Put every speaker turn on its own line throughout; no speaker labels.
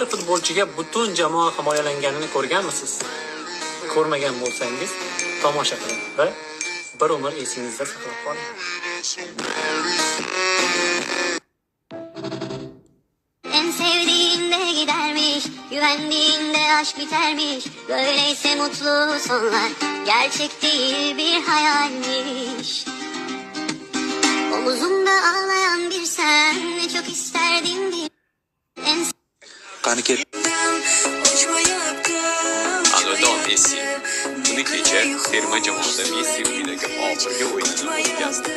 bir futbolchiga butun jamoa himoyalanganini ko'rganmisiz? Ko'rmagan bo'lsangiz, tomosha qiling va bir umr esingizda saqlab qoling.
En sevdiğinde gidermiş, güvendiğinde aşk bitermiş. Böyleyse mutlu sonlar, gerçek değil bir hayalmiş. Omuzumda ağlayan bir sen, ne çok isterdim bir en
Qaniket.
Anadolu Messi. Buni kecha terma jamoada Messi uydagi oxirgi o'yinini o'tkazdi.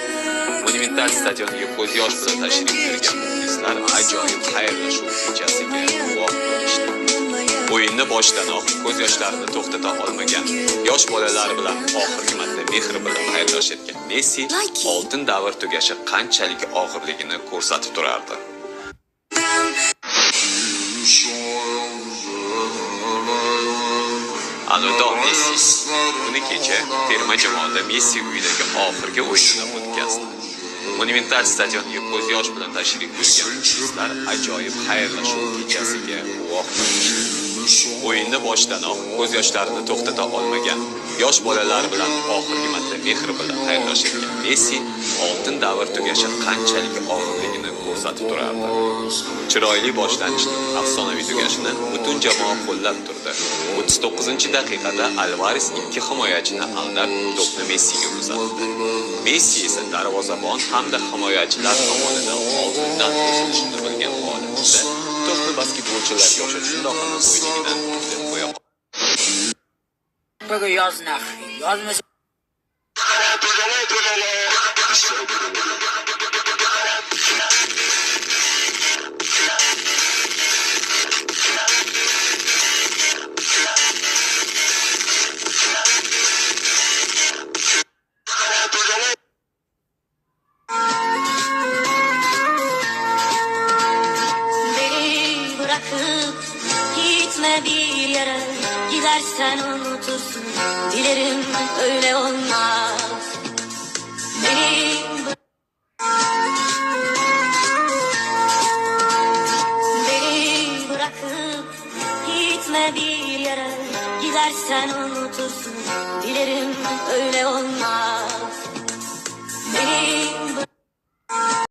Monumental stadioniga ko'z yosh bilan tashrif buyurgan muxlislar ajoyib xayrlashuv kechasiga guvoh bo'lishdi. O'yinni boshdanoq ko'z yoshlarini to'xtata olmagan yosh bolalar bilan oxirgi marta mehr bilan xayrlashayotgan Messi oltin davr tugashi qanchalik og'irligini ko'rsatib turardi. Anadolu Messi. Buni kecha terma jamoada Messi uydagi oxirgi o'yinini o'tkazdi. Monumental stadioniga ko'z yosh bilan tashrif buyurgan muxlislar ajoyib xayrlashuv kechasiga guvoh bo'lishdi. O'yinni boshdanoq ko'z yoshlarini to'xtata olmagan yosh bolalar bilan oxirgi marta mehr bilan xayrlashayotgan Messi oltin davr tugashi qanchalik og'irligini ko'rsatib turardi. Chiroyli boshlanishning afsonaviy tugashini butun jamoa qo'llab turdi. 39-daqiqada Alvares ikki himoyachini aldab to'pni Messiga uzatdi. Messi esa darvozabon hamda himoyachilar tomonidan oldindan to'silishini bilgan holatda to'pni basketbolchilarga o'sha shundoq o'yinidan deb qo'ya qoldi.
Bugun yoznaq, yozmasa
gitme bir yere, gidersen unutursun. Dilerim öyle olmaz. Beni bırakıp gitme bir yere, gidersen unutursun. Dilerim öyle olmaz. Beni